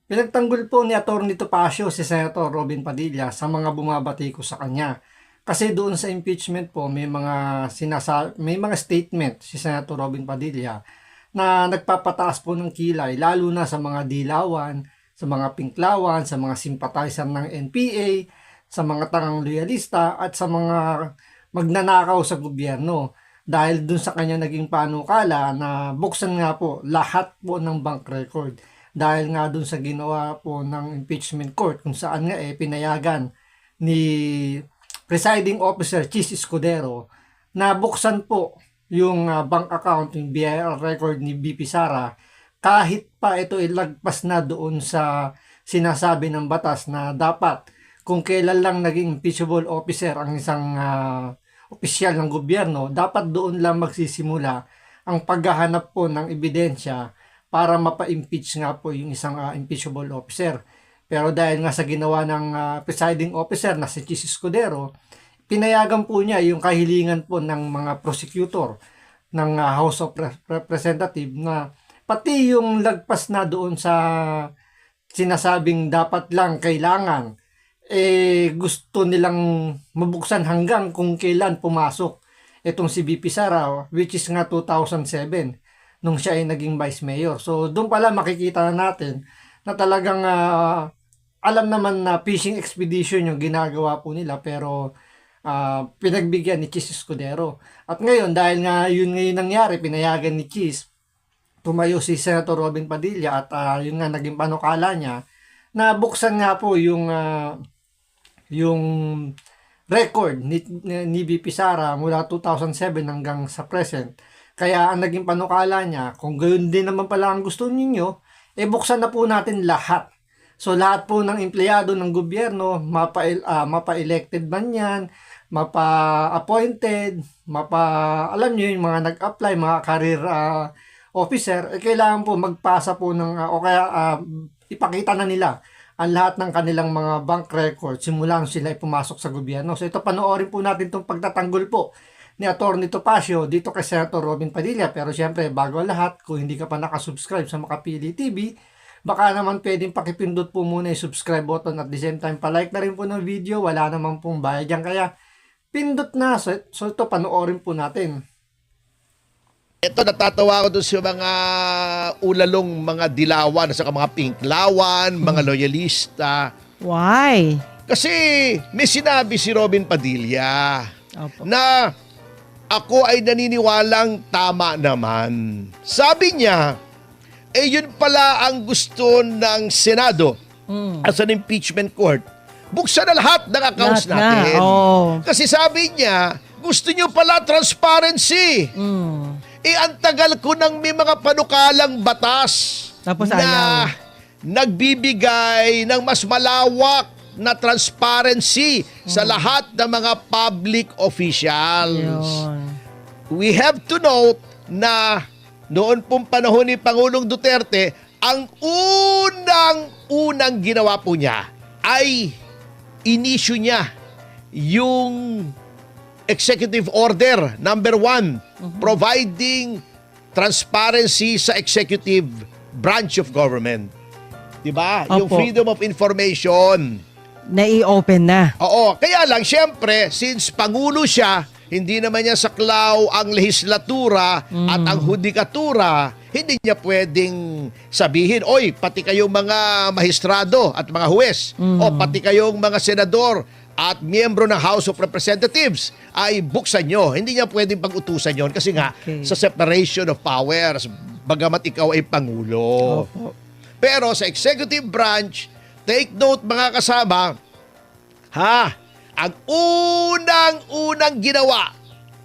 Pinagtanggol po ni Atty. Topacio si Senator Robin Padilla sa mga bumabati ko sa kanya. Kasi doon sa impeachment po may mga statement si Senator Robin Padilla na nagpapataas po ng kilay lalo na sa mga dilawan, sa mga pinklawan, sa mga sympathizer ng NPA, sa mga tangang loyalista at sa mga magnanakaw sa gobyerno. Dahil dun sa kanya naging panukala na buksan nga po lahat po ng bank record. Dahil nga dun sa ginawa po ng impeachment court kung saan nga pinayagan ni presiding officer Chis Escudero na buksan po yung bank account, yung BIR record ni BP Sara kahit pa ito ilagpas na doon sa sinasabi ng batas na dapat kung kailan lang naging impeachable officer ang isang opisyal ng gobyerno, dapat doon lang magsisimula ang paghahanap po ng ebidensya para mapa-impeach nga po yung isang impeachable officer. Pero dahil nga sa ginawa ng presiding officer na si Chis Escudero, pinayagan po niya yung kahilingan po ng mga prosecutor ng House of Representatives na pati yung lagpas na doon sa sinasabing dapat lang kailangan gusto nilang mabuksan hanggang kung kailan pumasok itong si BP Sara, which is nga 2007 nung siya ay naging vice mayor. So doon pala makikita na natin na talagang alam naman na fishing expedition yung ginagawa po nila pero pinagbigyan ni Chis Escudero. At ngayon dahil nga yun ngayon nangyari, pinayagan ni Chis, tumayo si Senator Robin Padilla at yun nga naging panukala niya na buksan nga po yung record ni BP Sara mula 2007 hanggang sa present. Kaya ang naging panukala niya, kung gayon din naman pala ang gusto ninyo, buksan na po natin lahat. So lahat po ng empleyado ng gobyerno, mapa-elected man yan, mapa-appointed, alam nyo yung mga nag-apply, mga career officer, kailangan po magpasa po o kaya ipakita na nila ang lahat ng kanilang mga bank records simula sila ay pumasok sa gobyerno. So ito panoorin po natin itong pagtatanggol po ni Atty. Topacio dito kay Senator Robin Padilla. Pero syempre bago ang lahat, kung hindi ka pa nakasubscribe sa Makapili TV, baka naman pwedeng pakipindot po muna yung subscribe button at the same time palike na rin po ng video. Wala naman pong bayad yan, kaya pindot na. So ito panoorin po natin. Ito, natatawa ko doon sa mga ulalong mga dilawan, sa mga pinklawan, mga loyalista. Why? Kasi may sinabi si Robin Padilla Opo. na ako ay naniniwalang tama naman. Sabi niya, yun pala ang gusto ng Senado as an impeachment court. Buksan na lahat ng accounts Lahat natin. na, oh. Kasi sabi niya, gusto niyo pala transparency. Ang tagal ko nang may mga panukalang batas Tapos na ayaw. nagbibigay ng mas malawak na transparency sa lahat ng mga public officials. Yun. We have to note na noon pong panahon ni Pangulong Duterte, ang unang ginawa po niya ay inisyu niya yung Executive Order number 1 providing transparency sa executive branch of government. Diba? Yung Opo. freedom of information. Na-i-open na. Oo, kaya lang syempre since Pangulo siya, hindi naman niya saklaw ang lehislatura at ang hudikatura, hindi niya pwedeng sabihin, oy, pati kayong mga mahistrado at mga huwes, o pati kayong mga senador at miyembro ng House of Representatives ay buksan nyo. Hindi niya pwedeng pag-utusan yon kasi nga sa separation of powers, bagamat ikaw ay Pangulo. Opo. Pero sa executive branch, take note mga kasama, ang unang ginawa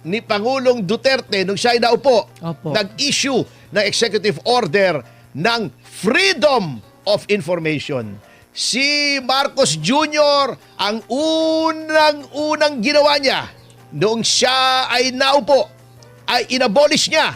ni Pangulong Duterte nung siya ay naupo, Opo. nag-issue ng executive order ng freedom of information. Si Marcos Jr. ang unang ginawa niya noong siya ay naupo ay inabolish niya,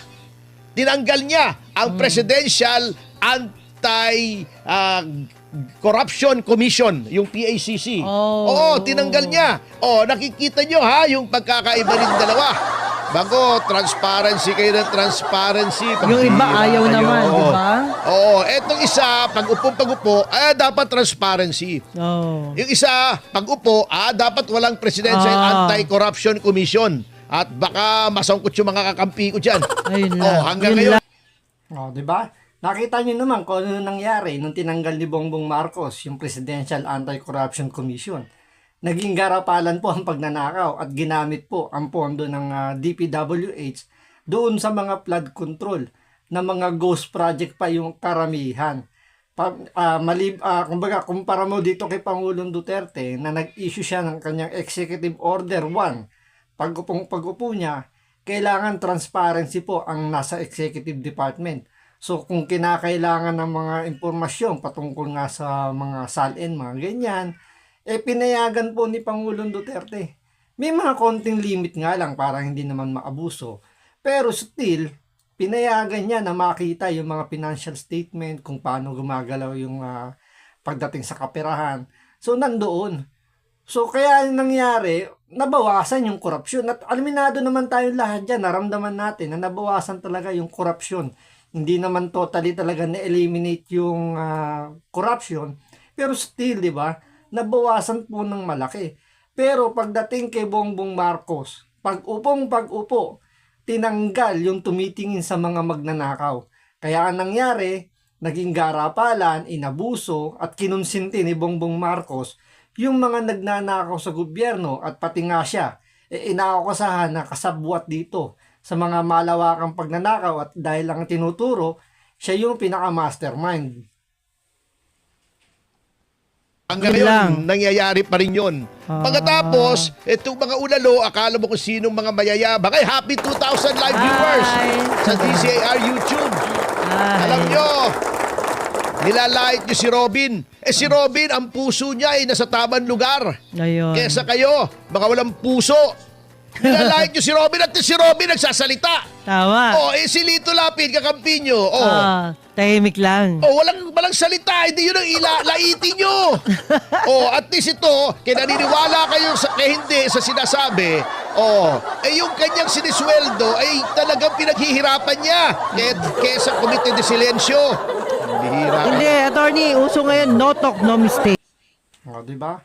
tinanggal niya ang Presidential Anti-Corruption Commission, yung PACC. Oo, tinanggal niya. Nakikita nyo yung pagkakaiba ng dalawa. Bago, transparency kayo ng transparency. Yung iba Pagbihira ayaw kayo. naman, di ba? Oo, etong isa, pag-upo, dapat transparency. Oh. Yung isa, pag-upo, dapat walang Presidential Anti-Corruption Commission. At baka masangkot yung mga kakampi ko dyan. Ayun lang. Hanggang Yun ngayon, lang. O, di ba? Nakita niyo naman kung ano nangyari nung tinanggal ni Bongbong Marcos yung Presidential Anti-Corruption Commission. Naging garapalan po ang pagnanakaw at ginamit po ang pondo ng DPWH doon sa mga flood control na mga ghost project pa yung karamihan. Kumbaga, kumpara mo dito kay Pangulong Duterte na nag-issue siya ng kanyang Executive Order 1. Pag-upo niya, kailangan transparency po ang nasa Executive Department. So kung kinakailangan ng mga impormasyon patungkol nga sa mga SALN, mga ganyan, pinayagan po ni Pangulong Duterte. May mga konting limit nga lang para hindi naman maabuso. Pero still, pinayagan niya na makita yung mga financial statement, kung paano gumagalaw yung pagdating sa kaperahan. So nandoon. So kaya nangyari, nabawasan yung korupsyon. At aminado naman tayo lahat dyan, naramdaman natin na nabawasan talaga yung korupsyon. Hindi naman totally talaga na-eliminate yung corruption. Pero still, di ba, nabawasan po ng malaki. Pero pagdating kay Bongbong Marcos, pag-upo, tinanggal yung tumitingin sa mga magnanakaw. Kaya ang nangyari, naging garapalan, inabuso, at kinonsinti ni Bongbong Marcos yung mga nagnanakaw sa gobyerno at pati nga siya, inaakusahan na kasabwat dito sa mga malawakang pagnanakaw at dahil lang tinuturo, siya yung pinaka-mastermind. hanggang Yun lang. ngayon, nangyayari pa rin yun. Pagkatapos, itong mga ulalo, akala mo kung sinong mga mayayabang. Ay, happy 2,000 live viewers Hi. sa DCAR YouTube. Ay. Alam nyo, nilalait nyo si Robin. Si Robin, ang puso niya ay nasa tamang lugar. Ayun. Kesa kayo, baka walang puso. Nilalait nyo si Robin at si Robin nagsasalita. Tama. Si Lito Lapid, kakampi nyo. Tahimik lang. Walang salita, hindi yun ang laitin nyo. At least ito, kaya naniniwala kayo kaya hindi sa sinasabi, yung kanyang sinisweldo ay talagang pinaghihirapan niya kesa Komite de Silencio. Bihira. Hindi, attorney, uso ngayon, no talk, no mistake. Di ba?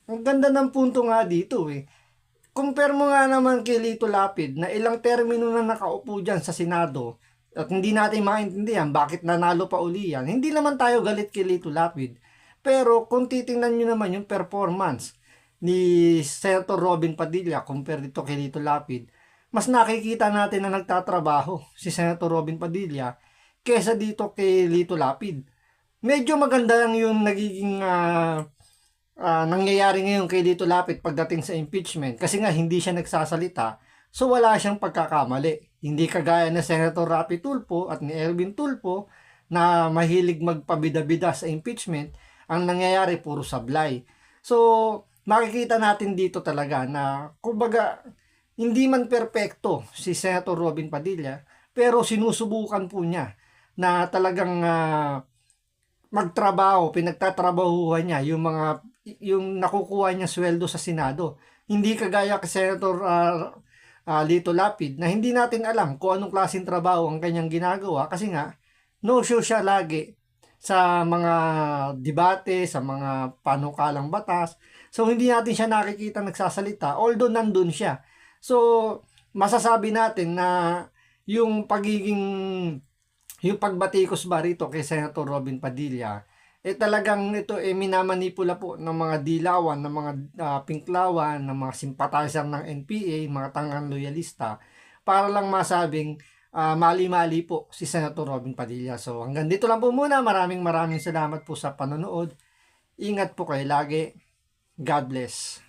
Ang ganda ng punto nga dito Compare mo nga naman kay Lito Lapid na ilang termino na nakaupo dyan sa Senado at hindi natin maintindihan bakit nanalo pa uli yan. Hindi naman tayo galit kay Lito Lapid. Pero kung titingnan nyo naman yung performance ni Senator Robin Padilla compare dito kay Lito Lapid, mas nakikita natin na nagtatrabaho si Senator Robin Padilla kesa dito kay Lito Lapid. Medyo maganda lang yung nagiging nangyayari ngayon kay Lito Lapid pagdating sa impeachment kasi nga hindi siya nagsasalita, so wala siyang pagkakamali. Hindi kagaya na Senator Rapi Tulfo at ni Erwin Tulfo na mahilig magpabida-bida sa impeachment. Ang nangyayari puro sablay. So makikita natin dito talaga na kumbaga hindi man perpekto si Senator Robin Padilla, pero sinusubukan po niya na talagang magtrabaho, pinagtatrabahuhan niya yung nakukuha niya sweldo sa Senado. Hindi kagaya kay Senator Lito Lapid na hindi natin alam kung anong klaseng trabaho ang kanyang ginagawa kasi nga no show siya lagi sa mga debate, sa mga panukalang batas. So hindi natin siya nakikita nagsasalita although nandun siya. So masasabi natin na yung pagbatikos ba rito kay Senator Robin Padilla talagang ito minamanipula po ng mga dilawan, ng mga pinklawan, ng mga sympathizer ng NPA, mga tangang loyalista para lang masabing mali-mali po si Senator Robin Padilla. So hanggang dito lang po muna. Maraming salamat po sa panonood. Ingat po kayo lagi. God bless.